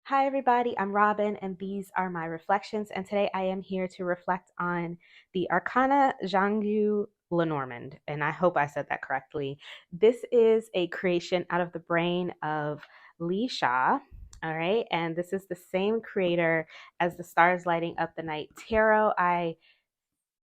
Hi, everybody. I'm Robin, and these are my reflections. And today I am here to reflect on the Arcana Jianghu Lenormand. And I hope I said that correctly. This is a creation out of the brain of Li Sha. All right. And this is the same creator as the Stars Lighting Up the Night Tarot. I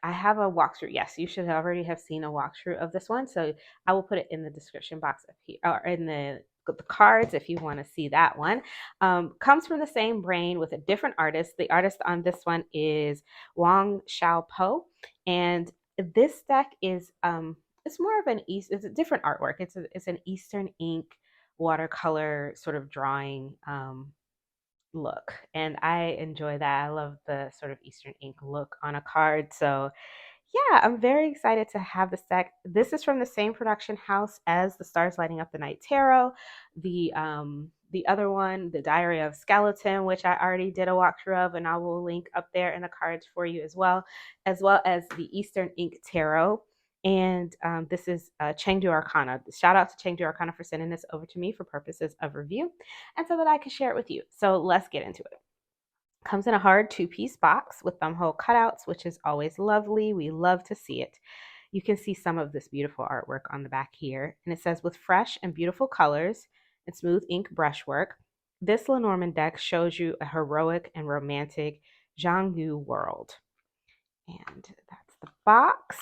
have a walkthrough. Yes, you should already have seen a walkthrough of this one. So I will put it in the description box up here, or in the cards if you want to see that one. Comes from the same brain with a different artist. The artist on this one is Wang Xiaopo, and this deck is it's more of an east. It's a different artwork. It's an Eastern ink watercolor sort of drawing. Look, and I enjoy that. I love the sort of Eastern ink look on a card. So yeah, I'm very excited to have this deck. This is from the same production house as the Stars Lighting Up the Night Tarot. The other one, the Diary of Skeleton, which I already did a walkthrough of, and I will link up there in the cards for you as well as the Eastern Ink Tarot. And this is Chengdu Arcana. Shout out to Chengdu Arcana for sending this over to me for purposes of review and so that I can share it with you. So let's get into it. Comes in a hard two-piece box with thumbhole cutouts, which is always lovely. We love to see it. You can see some of this beautiful artwork on the back here. And it says, with fresh and beautiful colors and smooth ink brushwork, this Lenormand deck shows you a heroic and romantic Jianghu world. And that's the box.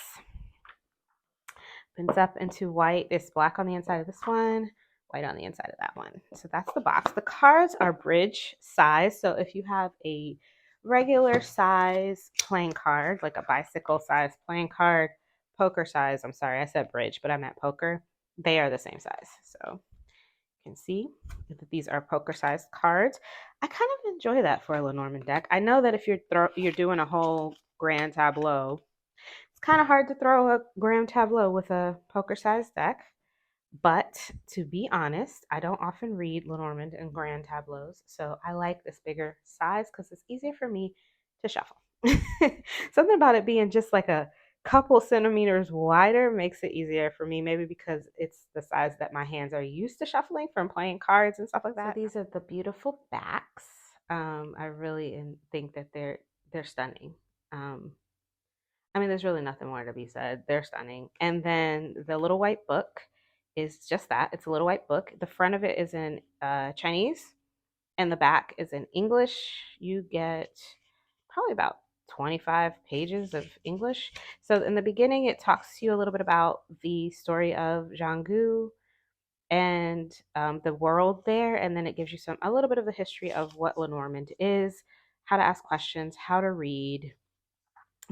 Opens up into white. It's black on the inside of this one, white on the inside of that one. So that's the box. The cards are bridge size. So if you have a regular size playing card, like a bicycle size playing card, poker size, I'm sorry, I said bridge, but I meant poker, they are the same size. So you can see that these are poker sized cards. I kind of enjoy that for a Lenormand deck. I know that if you're doing a whole grand tableau, it's kind of hard to throw a grand tableau with a poker sized deck. But to be honest, I don't often read Lenormand and grand tableaus. So I like this bigger size because it's easier for me to shuffle. Something about it being just like a couple centimeters wider makes it easier for me, maybe because it's the size that my hands are used to shuffling from playing cards and stuff like that. So these are the beautiful backs. I really think that they're stunning. I mean, there's really nothing more to be said. They're stunning. And then the little white book is just that. It's a little white book. The front of it is in Chinese, and the back is in English. You get probably about 25 pages of English. So in the beginning, it talks to you a little bit about the story of Jianghu and the world there, and then it gives you a little bit of the history of what Lenormand is, how to ask questions, how to read,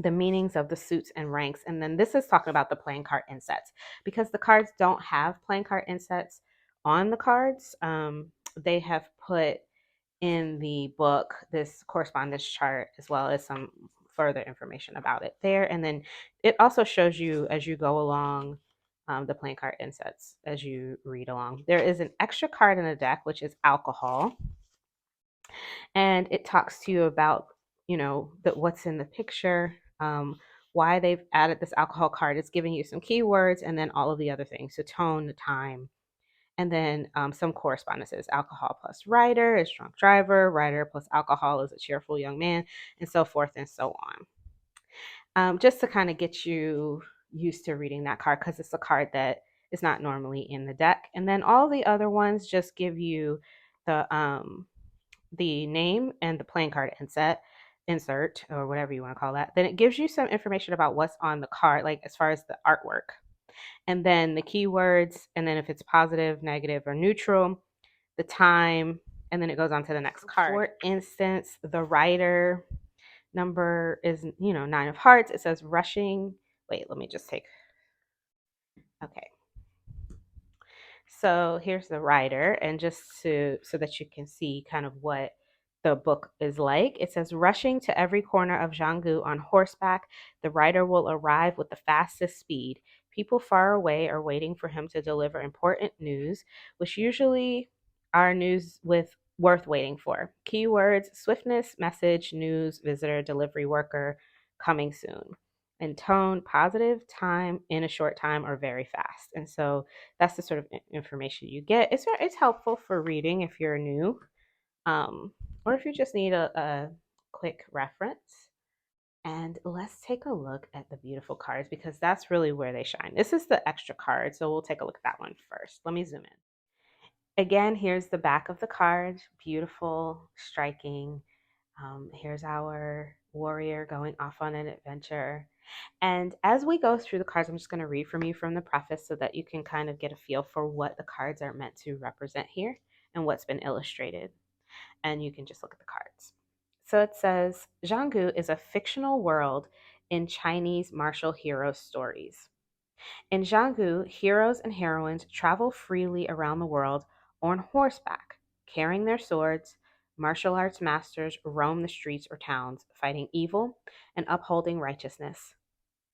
the meanings of the suits and ranks. And then this is talking about the playing card insets because the cards don't have playing card insets on the cards. They have put in the book this correspondence chart as well as some further information about it there. And then it also shows you as you go along the playing card insets as you read along. There is an extra card in the deck, which is alcohol. And it talks to you about, what's in the picture, why they've added this alcohol card. It's giving you some keywords and then all of the other things. So tone, the time, and then some correspondences. Alcohol plus writer is drunk driver. Writer plus alcohol is a cheerful young man, and so forth and so on. Just to kind of get you used to reading that card because it's a card that is not normally in the deck. And then all the other ones just give you the name and the playing card insert or whatever you want to call that. Then it gives you some information about what's on the card, like as far as the artwork, and then the keywords, and then if it's positive, negative, or neutral, the time, and then it goes on to the next card. For instance, the writer number is 9 of hearts. It says rushing. Wait, let me just take. Okay. So here's the writer, and just so that you can see kind of what the book is like. It says, rushing to every corner of Jianghu on horseback, the writer will arrive with the fastest speed. People far away are waiting for him to deliver important news, which usually are news with worth waiting for. Keywords: swiftness, message, news, visitor, delivery worker, coming soon. And tone: positive, time, in a short time, or very fast. And so that's the sort of information you get. It's helpful for reading if you're new. or if you just need a quick reference. And let's take a look at the beautiful cards because that's really where they shine. This is the extra card, so we'll take a look at that one first. Let me zoom in. Again, here's the back of the card. Beautiful, striking. Here's our warrior going off on an adventure. And as we go through the cards, I'm just going to read from you from the preface so that you can kind of get a feel for what the cards are meant to represent here and what's been illustrated. And you can just look at the cards. So it says, Jianghu is a fictional world in Chinese martial hero stories. In Jianghu, heroes and heroines travel freely around the world on horseback, carrying their swords. Martial arts masters roam the streets or towns, fighting evil and upholding righteousness.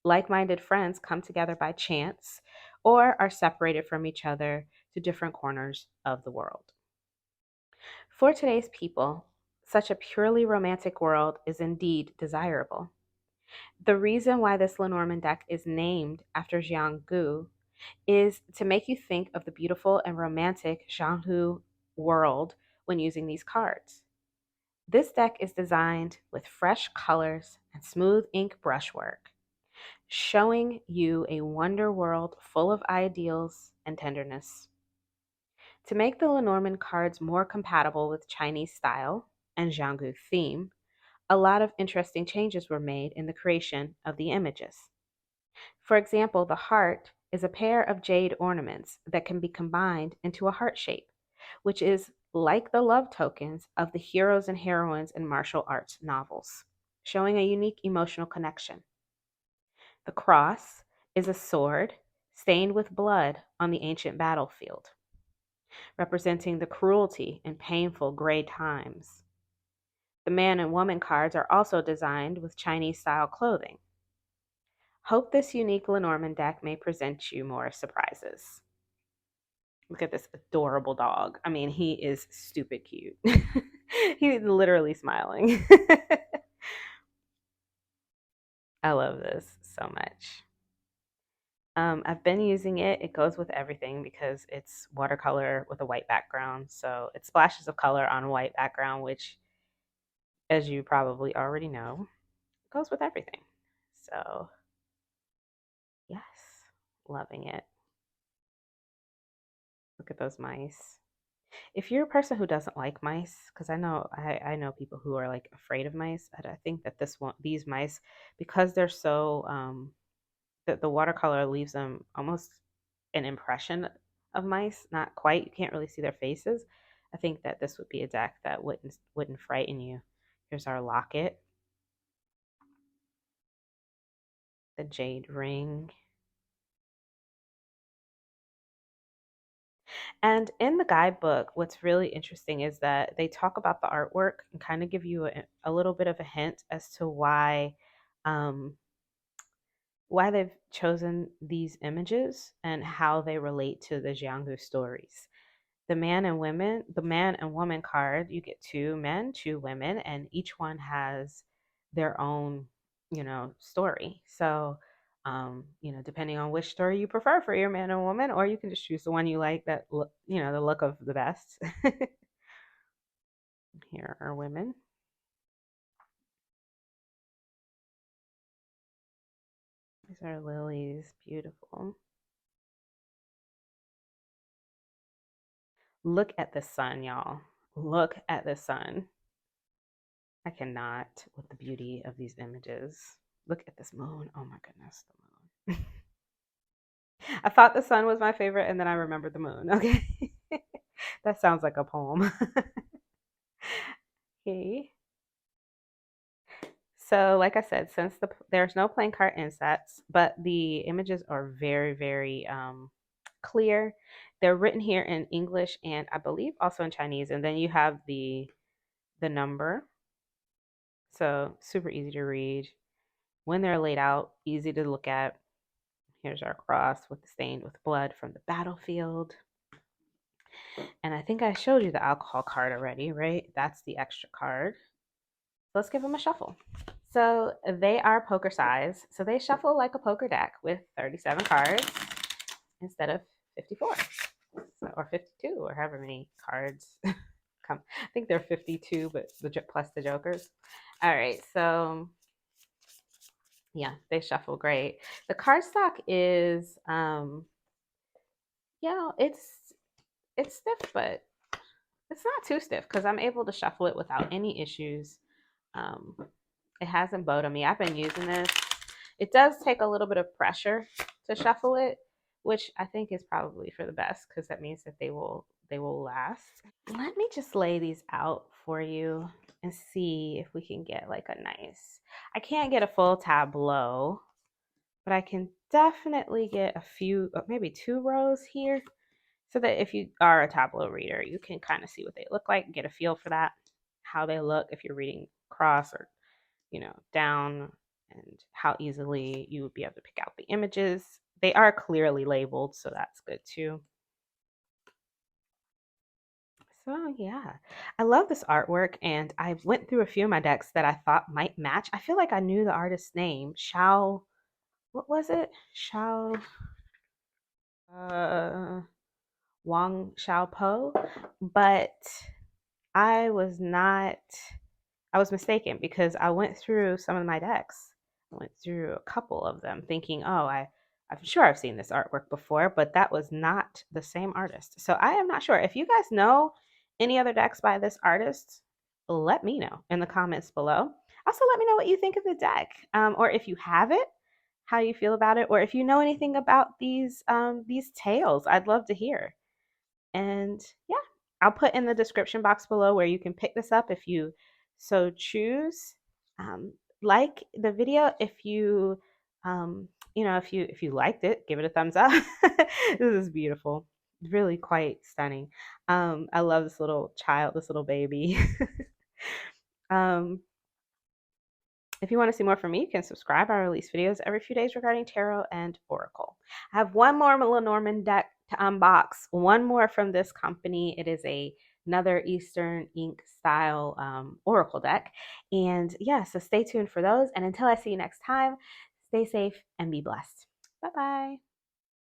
Like-minded friends come together by chance or are separated from each other to different corners of the world. For today's people, such a purely romantic world is indeed desirable. The reason why this Lenormand deck is named after Jianghu is to make you think of the beautiful and romantic Jianghu world when using these cards. This deck is designed with fresh colors and smooth ink brushwork, showing you a wonder world full of ideals and tenderness. To make the Lenormand cards more compatible with Chinese style and Jianghu theme, a lot of interesting changes were made in the creation of the images. For example, the heart is a pair of jade ornaments that can be combined into a heart shape, which is like the love tokens of the heroes and heroines in martial arts novels, showing a unique emotional connection. The cross is a sword stained with blood on the ancient battlefield, representing the cruelty and painful gray times. The man and woman cards are also designed with Chinese style clothing. Hope this unique Lenormand deck may present you more surprises. Look at this adorable dog. I mean, he is stupid cute. He's literally smiling. I love this so much. I've been using it. It goes with everything because it's watercolor with a white background. So it splashes of color on a white background, which, as you probably already know, goes with everything. So, yes, loving it. Look at those mice. If you're a person who doesn't like mice, because I know people who are like afraid of mice, I think that these mice, because they're so that the watercolor leaves them almost an impression of mice, not quite. You can't really see their faces. I think that this would be a deck that wouldn't frighten you. Here's our locket, the jade ring. And in the guidebook, what's really interesting is that they talk about the artwork and kind of give you a little bit of a hint as to um, why they've chosen these images and how they relate to the Jianghu stories. The man and woman card, you get two men, two women, and each one has their own, story. So, depending on which story you prefer for your man and woman, or you can just choose the one you like that look, the look of the best. Here are women. These are lilies, beautiful. Look at the sun, y'all. Look at the sun. I cannot with the beauty of these images. Look at this moon. Oh my goodness, the moon. I thought the sun was my favorite and then I remembered the moon. Okay. That sounds like a poem. Okay. So, like I said, since there's no playing card insets, but the images are very, very clear. They're written here in English and I believe also in Chinese. And then you have the number. So super easy to read. When they're laid out, easy to look at. Here's our cross with the stained with blood from the battlefield. And I think I showed you the alcohol card already, right? That's the extra card. Let's give them a shuffle. So they are poker size. So they shuffle like a poker deck with 37 cards instead of 54 or 52 or however many cards I think they're 52, but plus the jokers. All right, so yeah, they shuffle great. The cardstock is, it's stiff, but it's not too stiff because I'm able to shuffle it without any issues. Um, it hasn't bowed on me. I've been using this. It does take a little bit of pressure to shuffle it, which I think is probably for the best because that means that they will last. Let me just lay these out for you and see if we can get like a nice. I can't get a full tableau, but I can definitely get a few, maybe 2 rows here, so that if you are a tableau reader, you can kind of see what they look like, get a feel for that, how they look if you're reading cross or down, and how easily you would be able to pick out the images. They are clearly labeled, so that's good too. So yeah, I love this artwork, and I went through a few of my decks that I thought might match. I feel like I knew the artist's name, Shao. What was it? Shao. Uh, Wang Xiaopo, but I was not, I was mistaken because I went through some of my decks. I went through a couple of them thinking, oh, I'm sure I've seen this artwork before, but that was not the same artist. So I am not sure. If you guys know any other decks by this artist, let me know in the comments below. Also, let me know what you think of the deck, or if you have it, how you feel about it, or if you know anything about these tales. I'd love to hear. And yeah, I'll put in the description box below where you can pick this up if you so choose. Um, like the video if you, if you liked it, give it a thumbs up. This is beautiful, really quite stunning. I love this little child, this little baby. um, if you want to see more from me, you can subscribe. I release videos every few days regarding tarot and oracle. I have one more Lenormand deck to unbox, one more from this company. It is another Eastern ink style oracle deck. And yeah, so stay tuned for those. And until I see you next time, stay safe and be blessed. Bye bye.